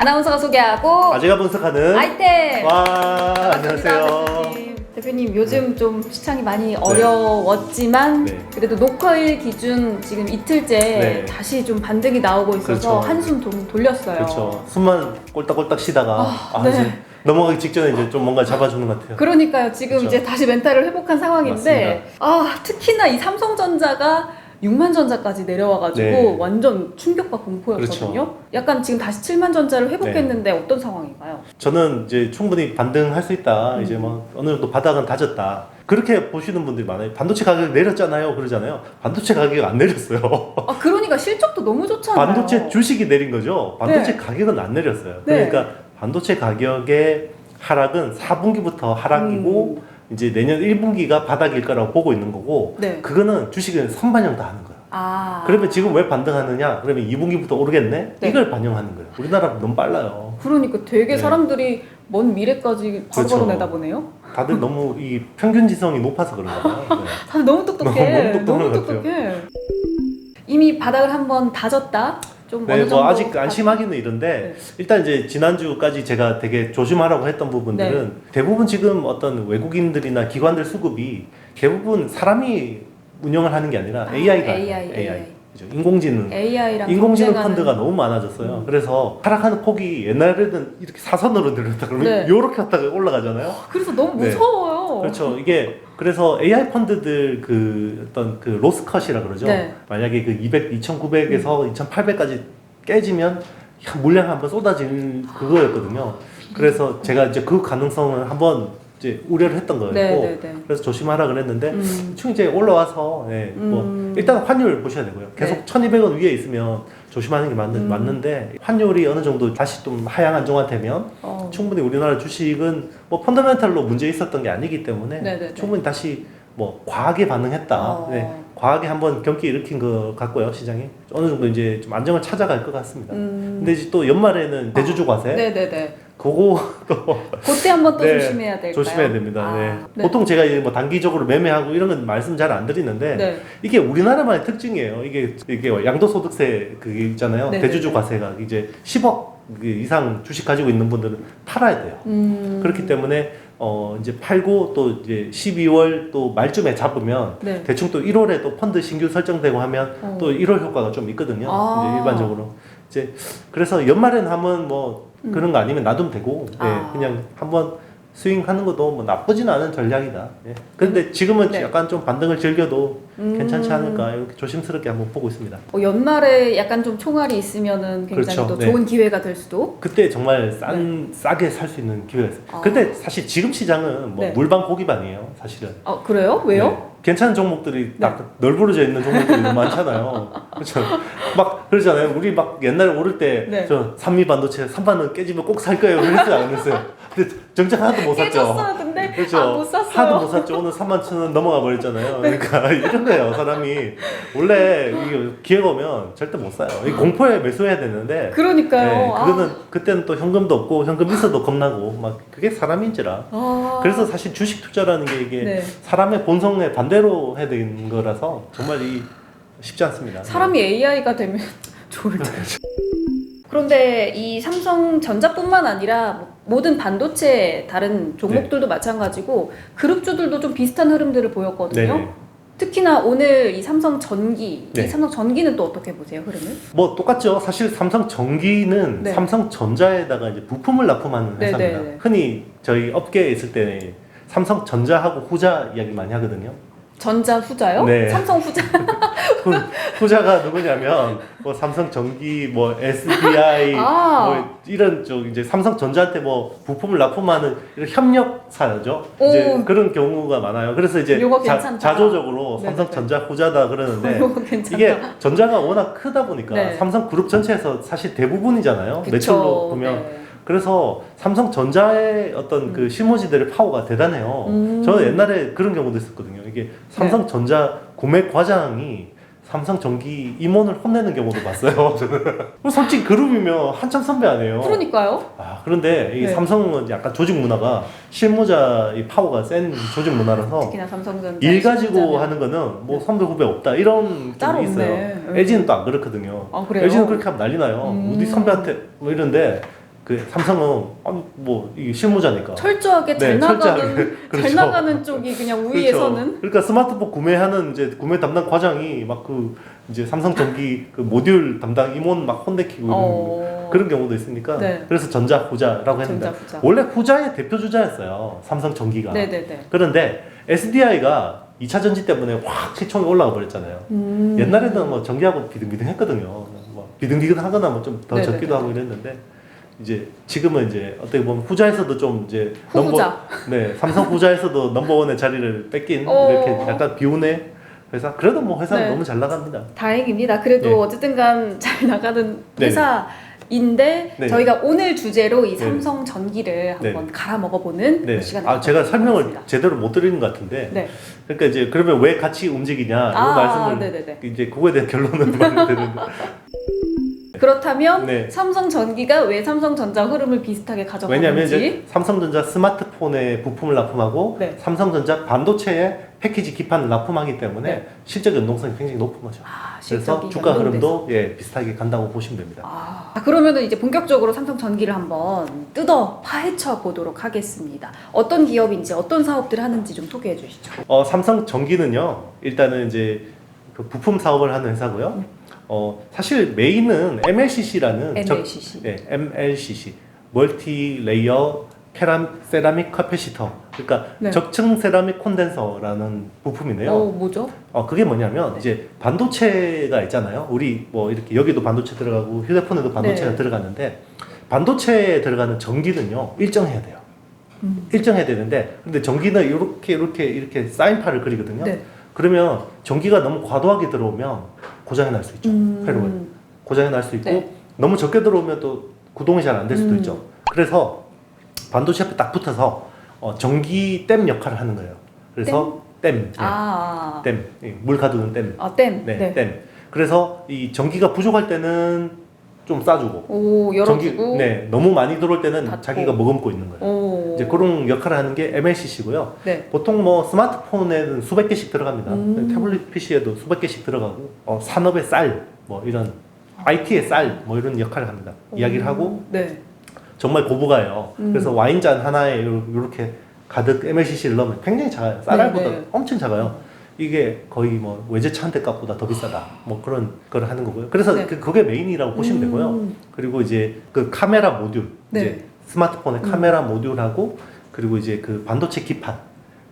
아나운서가 소개하고 아재가 분석하는 아이템. 와 반갑습니다, 안녕하세요. 대표님 요즘 좀 시장이 많이 어려웠지만 네. 그래도 녹화일 기준 지금 이틀째 네. 다시 좀 반등이 나오고 있어서 그렇죠. 한숨 좀 돌렸어요. 그렇죠. 숨만 꼴딱꼴딱 쉬다가 네. 이제 넘어가기 직전에 이제 좀 뭔가 잡아주는 것 같아요. 그러니까요. 지금 그렇죠. 이제 다시 멘탈을 회복한 상황인데 특히나 이 삼성전자가 6만 전자까지 내려와가지고 네. 완전 충격과 공포였거든요. 그렇죠. 약간 지금 다시 7만 전자를 회복했는데 어떤 상황인가요? 저는 이제 충분히 반등할 수 있다. 이제 뭐 어느 정도 바닥은 다졌다. 그렇게 보시는 분들이 많아요. 반도체 가격 내렸잖아요. 그러잖아요. 반도체 가격이 안 내렸어요. 그러니까 실적도 너무 좋잖아요. 반도체 주식이 내린 거죠. 반도체 네. 가격은 안 내렸어요. 네. 그러니까 반도체 가격의 하락은 4분기부터 하락이고 이제 내년 1분기가 바닥일 거라고 보고 있는 거고 네. 그거는 주식은 선반영 다 하는 거야. 그러면 지금 왜 반등하느냐? 그러면 2분기부터 오르겠네? 네. 이걸 반영하는 거예요. 우리나라 너무 빨라요. 그러니까 되게 네. 사람들이 먼 미래까지 바로바로 그렇죠. 내다보네요. 다들 너무 이 평균 지성이 높아서 그런가 봐요. 네. 다들 너무 똑똑해. 너무 똑똑한 것 같아요. 똑똑해. 이미 바닥을 한번 다졌다. 좀 네, 어느 정도 뭐 아직 안심하기는 이른데 일단 이제 지난주까지 제가 되게 조심하라고 했던 부분들은 대부분 지금 어떤 외국인들이나 기관들 수급이 대부분 사람이 운영을 하는 게 아니라 AI가 AI. 그죠? 인공지능 인공지능 펀드가 너무 많아졌어요. 그래서 하락하는 폭이 옛날에는 이렇게 사선으로 내렸다 그러면 네. 이렇게 갔다가 올라가잖아요. 그래서 너무 네. 무서워요. 그렇죠. 이게 그래서 AI 펀드들 그 어떤 그 로스컷이라 그러죠. 네. 만약에 그 2,900에서 2,800까지 깨지면 물량 한번 쏟아지는 그거였거든요. 그래서 제가 이제 그 가능성을 한번 이제 우려를 했던 거였고, 네. 그래서 조심하라 그랬는데 대충 이제 올라와서 뭐 일단 환율 보셔야 되고요. 계속 네. 1,200원 위에 있으면 조심하는 게 맞는데 환율이 어느 정도 다시 좀 하향 안정화되면 충분히 우리나라 주식은 뭐 펀더멘탈로 문제 있었던 게 아니기 때문에 네네네. 충분히 다시 뭐 과하게 반응했다. 네, 과하게 한번 경기 일으킨 것 같고요. 시장이 어느 정도 이제 좀 안정을 찾아갈 것 같습니다. 근데 이제 또 연말에는 대주주 과세 네네네. 그거 또 그때 한번 또 네, 조심해야 될까요? 조심해야 됩니다. 네. 네. 보통 제가 이제 뭐 단기적으로 매매하고 이런 건 말씀 잘 안 드리는데 네. 이게 우리나라만의 특징이에요. 이게 양도소득세 그게 있잖아요. 네네네. 대주주 과세가 이제 10억 이상 주식 가지고 있는 분들은 팔아야 돼요. 그렇기 때문에 이제 팔고 또 이제 12월 또 말쯤에 잡으면 네. 대충 또 1월에 또 펀드 신규 설정되고 하면 또 1월 효과가 좀 있거든요. 이제 일반적으로 이제 그래서 연말에는 한번 뭐 그런 거 아니면 놔두면 되고 그냥 한번 스윙하는 것도 뭐 나쁘진 않은 전략이다. 그런데 지금은 네. 약간 좀 반등을 즐겨도 괜찮지 않을까 이렇게 조심스럽게 한번 보고 있습니다. 연말에 약간 좀 총알이 있으면은 굉장히 그렇죠. 또 네. 좋은 기회가 될 수도. 그때 정말 싸게 살 수 있는 기회가 있어요. 근데 사실 지금 시장은 뭐 네. 물방 고기반이에요, 사실은. 그래요? 왜요? 네. 괜찮은 종목들이 딱 널브러져 있는 종목들이 너무 많잖아요. 그렇죠. 막 그러잖아요. 우리 막 옛날에 오를 때 저 산미 반도체 3만 원 깨지면 꼭 살 거예요. 그랬어요, 안 그랬어요? 근데 정작 하나도 못 샀죠. 깨졌어요, 근데 그렇죠. 못 샀어요. 하나도 못 샀죠. 오늘 3만 천 원 넘어가 버렸잖아요. 그러니까 이런 거예요, 사람이. 원래 이게 기회가 오면 절대 못 사요. 이 공포에 매수해야 되는데. 그러니까요. 그거는 그때는 또 현금도 없고 현금 있어도 겁나고 막 그게 사람인지라. 그래서 사실 주식 투자라는 게 이게 사람의 본성에 반대로 해야 되는 거라서 정말 쉽지 않습니다. 사람이 AI가 되면 좋을 텐데. 그런데 이 삼성전자뿐만 아니라 모든 반도체 다른 종목들도 마찬가지고 그룹주들도 좀 비슷한 흐름들을 보였거든요. 네네. 특히나 오늘 이 삼성전기, 네. 이 삼성전기는 또 어떻게 보세요, 흐름을? 뭐 똑같죠. 사실 삼성전기는 삼성전자에다가 이제 부품을 납품하는 회사입니다. 네네. 흔히 저희 업계에 있을 때 삼성전자하고 후자 이야기 많이 하거든요. 전자 후자요? 네. 삼성 후자. 후자가 누구냐면 뭐 삼성전기, 뭐 SDI, 뭐 이런 쪽 이제 삼성전자한테 뭐 부품을 납품하는 이런 협력사죠. 이제 그런 경우가 많아요. 그래서 이제 자조적으로 삼성전자 후자다 그러는데 이게 전자가 워낙 크다 보니까 삼성그룹 전체에서 사실 대부분이잖아요. 그쵸. 매출로 보면. 그래서 삼성전자의 어떤 그 실무지들의 파워가 대단해요. 저는 옛날에 그런 경우도 있었거든요. 이게 삼성전자 구매 과장이 삼성전기 임원을 혼내는 경우도 봤어요. 솔직히 그룹이면 한참 선배 아니에요. 그러니까요. 그런데 이 삼성은 약간 조직 문화가 실무자의 파워가 센 조직 문화라서 특히나 삼성전자 일 가지고 하는 거는 뭐 선배 후배 없다 이런 쪽이 있어요. LG는 또 안 그렇거든요. 그래요? LG는 그렇게 하면 난리 나요. 우리 선배한테 뭐 이런데 그 삼성은 뭐 이게 실무자니까 철저하게 잘 네, 나가는 철저하게. 잘 그렇죠. 나가는 쪽이 그냥 우위에서는 그렇죠. 그러니까 스마트폰 구매하는 이제 구매 담당 과장이 막 그 이제 삼성전기 그 모듈 담당 임원 막 혼내키고 이런 그런 경우도 있으니까 네. 그래서 전자 후자라고 했는데 후자. 원래 후자의 대표 주자였어요. 삼성전기가. 네네네. 그런데 SDI가 2차 전지 때문에 확 시총이 올라가 버렸잖아요. 옛날에는 뭐 전기하고 비등비등했거든요. 뭐 비등비등하거나 뭐 좀 더 적기도 하고 이랬는데 이제 지금은 이제 어떻게 보면 후자에서도 좀 이제 후자. 네 삼성 후자에서도 넘버원의 자리를 뺏긴 이렇게 약간 비운의 회사. 그래도 뭐 회사는 네. 너무 잘 나갑니다. 다행입니다. 그래도 네. 어쨌든간 잘 나가는 네. 회사인데 네. 저희가 오늘 주제로 이 네. 삼성 전기를 네. 한번 갈아 먹어보는 네. 시간을 제가 설명을 하겠습니다. 제대로 못 드리는 것 같은데. 네. 그러니까 이제 그러면 왜 같이 움직이냐 이 말씀을 네네네. 이제 그거에 대한 결론은 말을 드리는데. 그렇다면 네. 삼성전기가 왜 삼성전자 흐름을 비슷하게 가져가는지 왜냐하면 이제 삼성전자 스마트폰에 부품을 납품하고 네. 삼성전자 반도체에 패키지 기판을 납품하기 때문에 네. 실적 연동성이 굉장히 높은 거죠. 그래서 실적이 주가 연동돼서. 흐름도 비슷하게 간다고 보시면 됩니다. 그러면은 이제 본격적으로 삼성전기를 한번 뜯어 파헤쳐 보도록 하겠습니다. 어떤 기업인지 어떤 사업들을 하는지 좀 소개해 주시죠. 삼성전기는요 일단은 이제 그 부품 사업을 하는 회사고요. 사실 메인은 MLCC라는 MLCC. MLCC 멀티 레이어 세라믹 카패시터, 그러니까 네. 적층 세라믹 콘덴서라는 부품이네요. 뭐죠? 그게 뭐냐면 이제 반도체가 있잖아요. 우리 뭐 이렇게 여기도 반도체 들어가고 휴대폰에도 반도체가 네. 들어가는데 반도체에 들어가는 전기는요 일정해야 돼요. 일정해야 되는데 근데 전기는 이렇게 사인파를 그리거든요. 네. 그러면 전기가 너무 과도하게 들어오면 고장이 날 수 있죠. 회로에 고장이 날 수 있고 네. 너무 적게 들어오면 또 구동이 잘 안 될 수도 있죠. 그래서 반도체 앞에 딱 붙어서 전기댐 역할을 하는 거예요. 그래서 댐, 댐, 물 가두는 댐. 댐. 네, 댐. 그래서 이 전기가 부족할 때는 좀 싸주고, 열어주고. 너무 많이 들어올 때는 닫고. 자기가 머금고 있는 거예요. 이제 그런 역할을 하는 게 MLCC고요. 네. 보통 뭐 스마트폰에는 수백 개씩 들어갑니다. 태블릿 PC에도 수백 개씩 들어가고, 산업의 쌀, 뭐 이런 IT의 쌀, 뭐 이런 역할을 합니다. 이야기를 하고. 네. 정말 고부가예요. 그래서 와인잔 하나에 이렇게 가득 MLCC를 넣으면 굉장히 작아요. 쌀알보다 엄청 작아요. 이게 거의 뭐 외제차 한 대 값보다 더 비싸다. 뭐 그런 걸 하는 거고요. 그래서 그게 메인이라고 보시면 되고요. 그리고 이제 그 카메라 모듈, 이제 스마트폰의 카메라 모듈하고 그리고 이제 그 반도체 기판.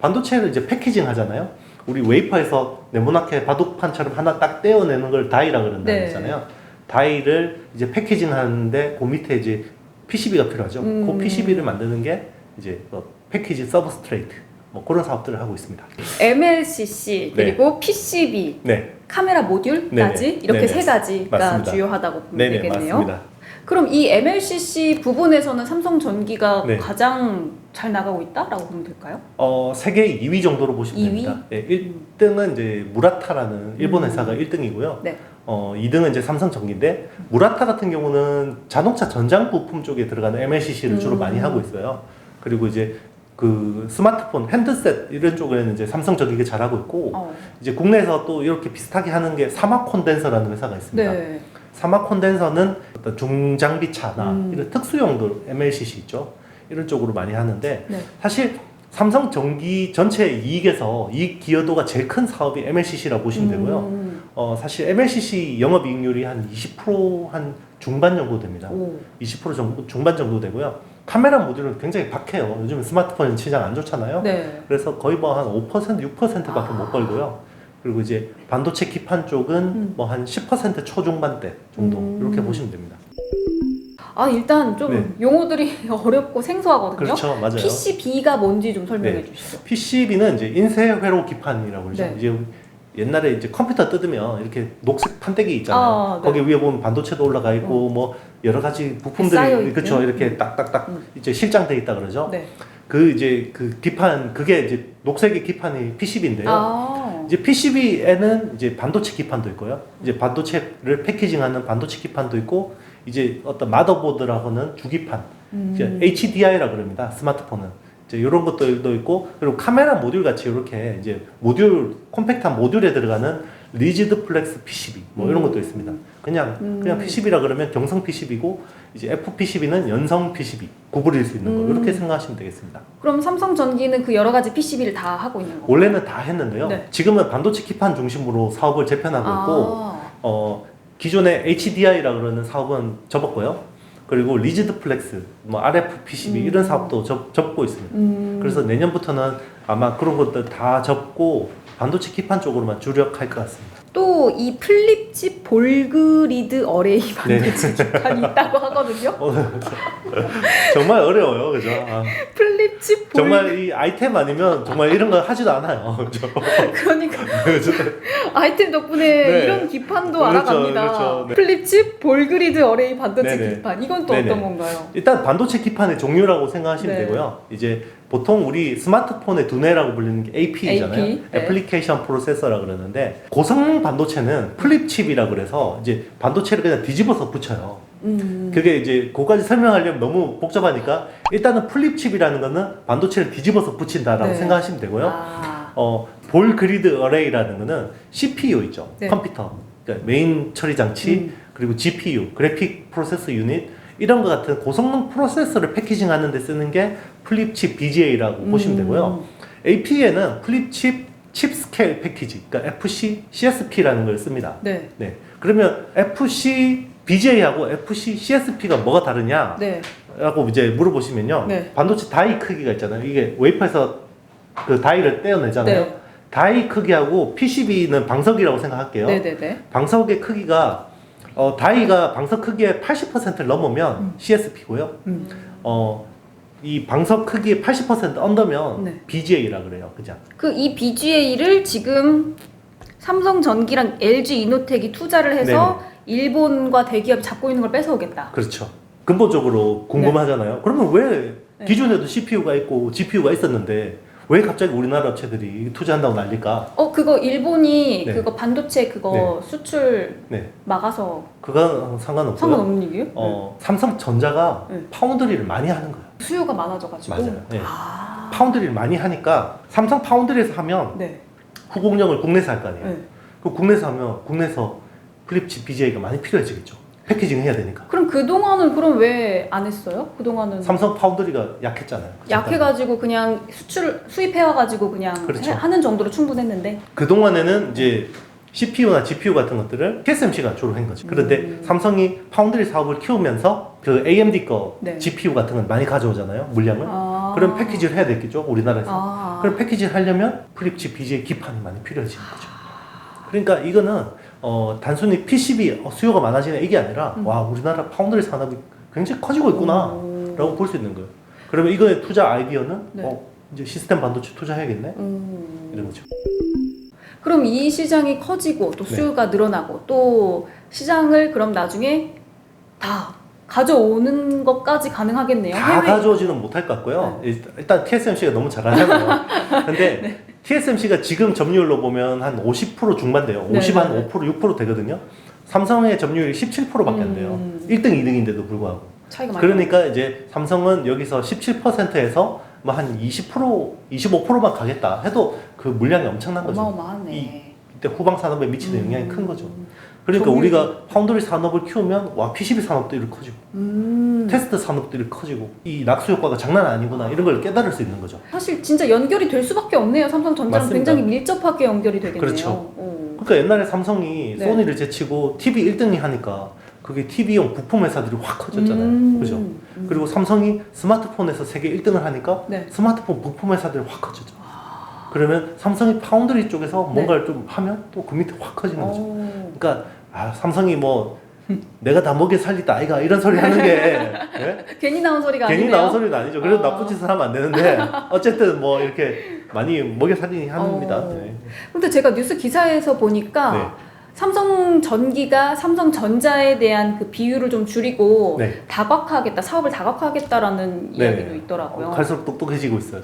반도체를 이제 패키징 하잖아요. 우리 웨이퍼에서 네모나게 바둑판처럼 하나 딱 떼어내는 걸 다이라 그런다고 했잖아요. 다이를 이제 패키징 하는데 그 밑에 이제 PCB가 필요하죠. 그 PCB를 만드는 게 이제 패키지 서브스트레이트 뭐 그런 사업들을 하고 있습니다. MLCC 그리고 PCB, 카메라 모듈까지 이렇게 세 가지가 맞습니다. 주요하다고 보면 되겠네요. 맞습니다. 그럼 이 MLCC 부분에서는 삼성전기가 네. 가장 잘 나가고 있다라고 보면 될까요? 세계 2위 정도로 보시면 2위? 됩니다. 1등은 이제 무라타라는 일본 회사가 1등이고요. 네. 2등은 이제 삼성전기인데 무라타 같은 경우는 자동차 전장 부품 쪽에 들어가는 MLCC를 주로 많이 하고 있어요. 그리고 이제 그 스마트폰 핸드셋 이런 쪽에는 이제 삼성전기가 잘하고 있고 이제 국내에서 또 이렇게 비슷하게 하는 게 사막 콘덴서라는 회사가 있습니다. 네. 사막 콘덴서는 어떤 중장비 차나 이런 특수용도 MLCC 있죠. 이런 쪽으로 많이 하는데 사실 삼성전기 전체 이익에서 이익 기여도가 제일 큰 사업이 MLCC라고 보시면 되고요. 사실 MLCC 영업이익률이 한 20% 중반 정도 됩니다. 20% 정도 중반 정도 되고요. 카메라 모듈은 굉장히 박해요. 요즘 스마트폰 시장 안 좋잖아요. 그래서 거의 뭐 한 5%, 6%밖에 못 벌고요. 그리고 이제 반도체 기판 쪽은 뭐 한 10% 초중반대 정도 이렇게 보시면 됩니다. 일단 좀 용어들이 어렵고 생소하거든요. 그렇죠, 맞아요. PCB가 뭔지 좀 설명해 주시죠. PCB는 이제 인쇄 회로 기판이라고 그러죠. 이제 옛날에 이제 컴퓨터 뜯으면 이렇게 녹색 판때기 있잖아요. 거기 위에 보면 반도체도 올라가 있고 뭐 여러 가지 부품들이 그렇죠. 이렇게 딱딱딱 이제 실장돼 있다 그러죠. 그 이제 그 기판 그게 이제 녹색의 기판이 PCB인데요. 이제 PCB에는 이제 반도체 기판도 있고요. 이제 반도체를 패키징하는 반도체 기판도 있고 이제 어떤 마더보드라고는 주기판, 이제 HDI라 그럽니다. 스마트폰은 이제 이런 것들도 있고 그리고 카메라 모듈 같이 이렇게 이제 모듈 콤팩트한 모듈에 들어가는 리지드 플렉스 PCB 뭐 이런 것도 있습니다. 그냥 PCB라 그러면 경성 PCB고 이제 FPCB는 연성 PCB 구분일 수 있는 거 이렇게 생각하시면 되겠습니다. 그럼 삼성전기는 그 여러 가지 PCB를 다 하고 있는 거예요? 원래는 다 했는데요. 네. 지금은 반도체 기판 중심으로 사업을 재편하고 있고 기존의 HDI라 그러는 사업은 접었고요. 그리고 리지드 플렉스, 뭐 RF PCB 이런 사업도 접고 있습니다. 그래서 내년부터는 아마 그런 것들 다 접고 반도체 기판 쪽으로만 주력할 것 같습니다. 또 이 플립칩 볼그리드 어레이 반도체 기판이 있다고 하거든요. 정말 어려워요, 그죠? 플립칩 정말 이 아이템 아니면 정말 이런 거 하지도 않아요, 그죠? 그러니까 아이템 덕분에 네. 이런 기판도 그렇죠, 알아갑니다. 그렇죠. 네. 플립칩 볼그리드 어레이 반도체 네네. 기판. 이건 또 네네. 어떤 건가요? 일단 반도체 기판의 종류라고 생각하시면 네. 되고요. 이제 보통 우리 스마트폰의 두뇌라고 불리는 게 AP잖아요. AP, 네. 애플리케이션 프로세서라 그러는데 고성능 반도체는 플립칩이라 그래서 이제 반도체를 그냥 뒤집어서 붙여요. 그게 이제 그거까지 설명하려면 너무 복잡하니까 일단은 플립칩이라는 거는 반도체를 뒤집어서 붙인다라고 네. 생각하시면 되고요. 볼 그리드 어레이라는 거는 CPU 있죠. 네. 컴퓨터. 그러니까 메인 처리 장치 그리고 GPU, 그래픽 프로세서 유닛 이런 것 같은 고성능 프로세서를 패키징 하는 데 쓰는 게 플립칩 BGA라고 보시면 되고요. AP에는 플립칩 칩 스케일 패키지, 그러니까 FC, CSP라는 걸 씁니다. 네. 네. 그러면 FC BGA하고 FC, CSP가 뭐가 다르냐? 네. 라고 이제 물어보시면요. 네. 반도체 다이 크기가 있잖아요. 이게 웨이퍼에서 그 다이를 떼어내잖아요. 네. 다이 크기하고 PCB는 방석이라고 생각할게요. 네네네. 방석의 크기가 다이가 방석 크기의 80%를 넘으면 CSP고요. 이 방석 크기의 80% 언더면 네. BGA라 그래요. 그죠? 그 이 BGA를 지금 삼성전기랑 LG 이노텍이 투자를 해서 일본과 대기업이 잡고 있는 걸 뺏어오겠다. 그렇죠. 근본적으로 궁금하잖아요. 그러면 왜 네. 기존에도 CPU가 있고 GPU가 있었는데 왜 갑자기 우리나라 업체들이 투자한다고 난리까? 그거 일본이 네. 그거 반도체 그거 수출 네. 막아서 그건 상관없고요. 상관없는 얘기예요? 삼성전자가 네. 파운드리를 많이 하는 거예요. 수요가 많아져가지고. 맞아요. 네. 파운드리를 많이 하니까 삼성 파운드리에서 하면 네. 후공정을 국내에서 할 거 아니에요. 네. 그 국내에서 하면 국내에서 플립칩 BGA가 많이 필요해지겠죠. 패키징 해야 되니까. 그럼 그동안은 그럼 왜 안 했어요? 그동안은 삼성 파운드리가 약했잖아요. 약해가지고 그냥 수입해와가지고 그냥 그렇죠. 하는 정도로 충분했는데. 그동안에는 이제 CPU나 GPU 같은 것들을 TSMC가 주로 한 거죠. 그런데 삼성이 파운드리 사업을 키우면서 그 AMD 거 네. GPU 같은 건 많이 가져오잖아요. 물량을. 그럼 패키지를 해야 되겠죠. 우리나라에서. 그럼 패키지를 하려면 플립칩 BGA 기판이 많이 필요해지는 거죠. 그러니까 이거는 단순히 PCB 수요가 많아지는 이게 아니라 와 우리나라 파운드리 산업이 굉장히 커지고 있구나 라고 볼 수 있는 거예요. 그러면 이거의 투자 아이디어는 네. 이제 시스템 반도체 투자해야겠네 이런 거죠. 그럼 이 시장이 커지고 또 수요가 늘어나고 또 시장을 그럼 나중에 다 가져오는 것까지 가능하겠네요. 다 가져오지는 못할 것 같고요. 일단 TSMC가 너무 잘하잖아요. 근데 TSMC가 지금 점유율로 보면 한 50% 중반 돼요. 50, 한 5%, 6% 되거든요. 삼성의 점유율이 17%밖에 안 돼요. 1등, 2등인데도 불구하고. 차이가 많이 그러니까 이제 삼성은 여기서 17%에서 뭐 한 20%, 25%만 가겠다 해도 그 물량이 엄청난 거죠. 어마어마하네. 이때 후방 산업에 미치는 영향이 큰 거죠. 그러니까 우리가 파운드리 산업을 키우면 와 PCB 산업도 이렇게 커지고 테스트 산업도 이렇게 커지고 이 낙수 효과가 장난 아니구나 이런 걸 깨달을 수 있는 거죠. 사실 진짜 연결이 될 수밖에 없네요. 삼성전자랑 맞습니다. 굉장히 밀접하게 연결이 되겠네요. 그렇죠. 그러니까 옛날에 삼성이 소니를 제치고 TV 1등이 하니까 그게 TV용 부품 회사들이 확 커졌잖아요. 그죠? 그리고 삼성이 스마트폰에서 세계 1등을 하니까 스마트폰 부품 회사들이 확 커졌죠. 그러면 삼성이 파운드리 쪽에서 뭔가를 좀 하면 또 그 밑에 확 커지는 거죠. 그러니까 삼성이 뭐 내가 다 먹여 살리다 아이가 이런 소리 하는 게 괜히 나온 소리가 괜히 아니네요. 나온 소리는 아니죠. 그래도 나쁜 짓을 하면 안 되는데 어쨌든 뭐 이렇게 많이 먹여 살리니 합니다. 근데 제가 뉴스 기사에서 보니까 삼성전기가 삼성전자에 대한 그 비율을 좀 줄이고 다각화하겠다, 사업을 다각화하겠다라는 이야기도 있더라고요. 갈수록 똑똑해지고 있어요.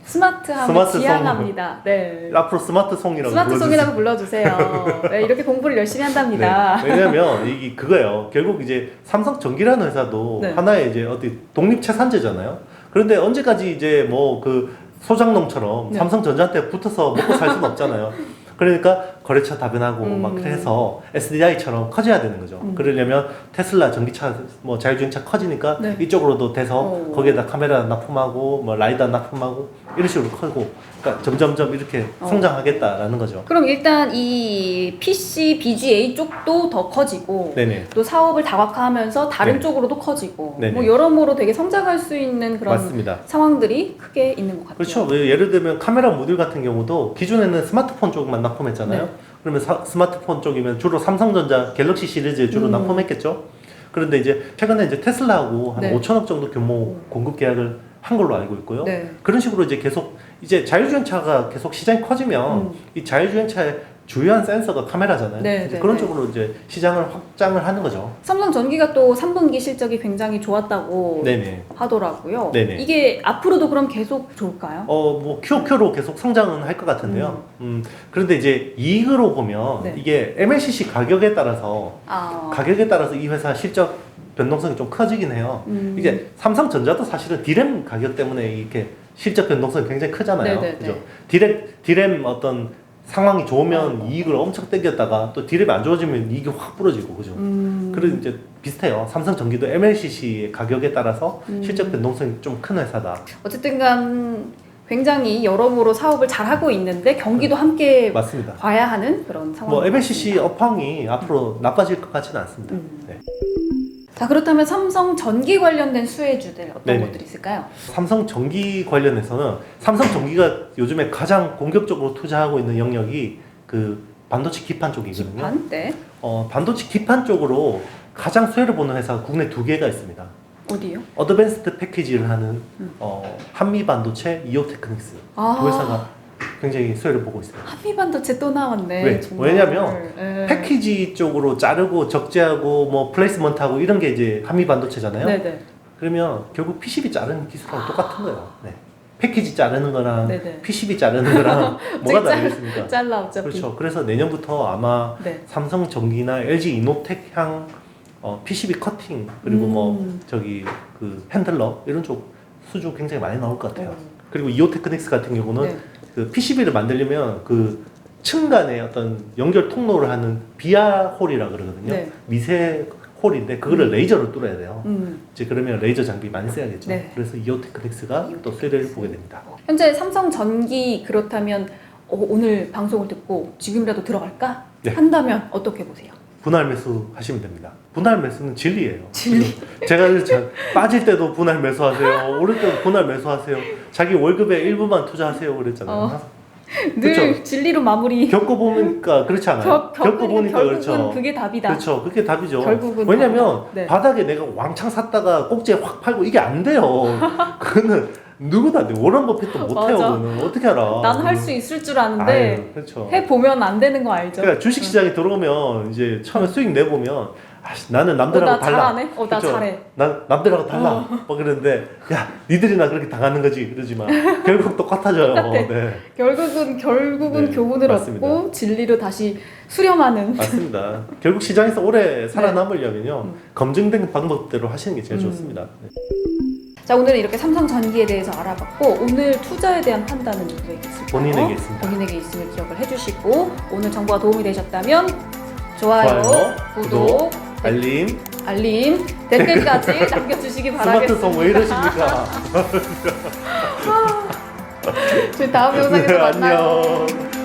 스마트함을 지향합니다. 네. 앞으로 스마트송이라고 스마트송이라고 불러주세요. 네, 이렇게 공부를 열심히 한답니다. 왜냐면 이게 그거예요. 결국 이제 삼성전기라는 회사도 하나의 이제 어디 독립체산제잖아요. 그런데 언제까지 이제 뭐 그 소장농처럼 삼성전자한테 붙어서 먹고 살 수는 없잖아요. 그러니까 거래처 다변하고 막 그래서 SDI처럼 커져야 되는 거죠. 그러려면 테슬라 전기차 뭐 자율주행차 커지니까 네. 이쪽으로도 돼서 거기에다 카메라 납품하고 뭐 라이더 납품하고 이런 식으로 크고 그러니까 점점점 이렇게 성장하겠다라는 거죠. 그럼 일단 이 PC, BGA 쪽도 더 커지고 네네. 또 사업을 다각화하면서 다른 네. 쪽으로도 커지고 네네. 뭐 여러모로 되게 성장할 수 있는 그런 맞습니다. 상황들이 크게 있는 것 같아요. 그렇죠. 예를 들면 카메라 모듈 같은 경우도 기존에는 스마트폰 쪽만 납품했잖아요. 네. 그러면 스마트폰 쪽이면 주로 삼성전자 갤럭시 시리즈에 주로 납품했겠죠. 그런데 이제 최근에 이제 테슬라하고 한 네. 5천억 정도 규모 공급 계약을 한 걸로 알고 있고요. 네. 그런 식으로 이제 계속 이제 자율주행차가 계속 시장이 커지면 이 자율주행차의 주요한 센서가 카메라잖아요. 네, 이제 네, 그런 네. 쪽으로 이제 시장을 확장을 하는 거죠. 삼성전기가 또 3분기 실적이 굉장히 좋았다고 네네. 하더라고요. 네네. 이게 앞으로도 그럼 계속 좋을까요? 뭐 QOQ로 계속 성장은 할 것 같은데요. 그런데 이제 이익으로 보면 네. 이게 MLCC 가격에 따라서 이 회사 실적 변동성이 좀 커지긴 해요. 이게 삼성전자도 사실은 디램 가격 때문에 이렇게 실적 변동성이 굉장히 크잖아요. 네네네. 그죠? 디램 어떤 상황이 좋으면 이익을 엄청 땡겼다가 또 디램이 안 좋아지면 이익이 확 부러지고 그죠? 그래서 이제 비슷해요. 삼성전기도 MLCC 가격에 따라서 실적 변동성이 좀 큰 회사다. 어쨌든 간 굉장히 여러모로 사업을 잘하고 있는데 경기도 함께 맞습니다. 봐야 하는 그런 상황. 뭐 MLCC 업황이 앞으로 나빠질 것 같지는 않습니다. 네. 자, 그렇다면 삼성전기 관련된 수혜주들 어떤 네네. 것들이 있을까요? 삼성전기 관련해서는 삼성전기가 요즘에 가장 공격적으로 투자하고 있는 영역이 그 반도체 기판 쪽이거든요. 기판? 네. 반도체 기판 쪽으로 가장 수혜를 보는 회사가 국내 2개가 있습니다. 어디요? 어드밴스드 패키지를 하는 한미반도체, 이오테크닉스 두 회사가 굉장히 수혜를 보고 있어요. 한미반도체 또 나왔네. 왜? 정말. 왜냐면 네. 패키지 쪽으로 자르고 적재하고 뭐 플레이스먼트하고 이런 게 이제 한미반도체잖아요. 네네. 그러면 결국 PCB 자르는 기술하고 똑같은 거예요. 네. 패키지 자르는 거랑 네네. PCB 자르는 거랑 뭐가 다르겠습니까? 잘라 어차피. 그렇죠. 그래서 내년부터 아마 네. 삼성전기나 LG 이노텍 향 PCB 커팅 그리고 뭐 저기 그 핸들러 이런 쪽 수주 굉장히 많이 나올 것 같아요. 그리고 이오테크닉스 같은 경우는 네. 그 PCB를 만들려면 그 층 간의 어떤 연결 통로를 하는 비아 홀이라 그러거든요. 네. 미세 홀인데 그거를 레이저로 뚫어야 돼요. 음. 이제 그러면 레이저 장비 많이 써야겠죠. 네. 그래서 이오테크닉스가 또 수혜를 보게 됩니다. 현재 삼성전기 그렇다면 오늘 방송을 듣고 지금이라도 들어갈까? 네. 한다면 어떻게 보세요? 분할 매수 하시면 됩니다. 분할 매수는 진리예요. 진리. 제가 빠질 때도 분할 매수하세요. 오를 때도 분할 매수하세요. 자기 월급의 일부만 투자하세요 그랬잖아요. 늘 그쵸? 진리로 마무리. 겪어보니까 그렇지 않아요? 겪어보니까 결국은 그렇죠. 그게 답이다. 그렇죠. 그게 답이죠. 결국은 왜냐면 답이다. 네. 바닥에 내가 왕창 샀다가 꼭지에 확 팔고 이게 안 돼요. 그거는 누구도 안 돼. 워런 버핏도 못 해요. 맞아. 그거는 어떻게 알아? 난 할 수 있을 줄 아는데 아유, 그렇죠. 해보면 안 되는 거 알죠? 그러니까 주식 시장에 들어오면 이제 처음에 수익 내보면 나는 남들하고 나 달라. 잘하네? 나 그쵸? 잘해. 난 남들하고 달라. 뭐 그러는데 야 니들이나 그렇게 당하는 거지 그러지만 결국 똑같아져요. 네. 결국은 네, 교훈을 맞습니다. 얻고 진리로 다시 수렴하는. 맞습니다. 결국 시장에서 오래 살아남으려면요 검증된 방법대로 하시는 게 제일 좋습니다. 네. 자, 오늘은 이렇게 삼성전기에 대해서 알아봤고 오늘 투자에 대한 판단은 누구에게 있을까요? 본인에게 있습니다. 본인에게 있음을 기억을 해주시고 오늘 정보가 도움이 되셨다면 좋아요, 구독, 알림, 댓글까지 남겨주시기 바라겠습니다. 스마트폰 왜 이러십니까? 저희 다음 영상에서 만나요. 안녕.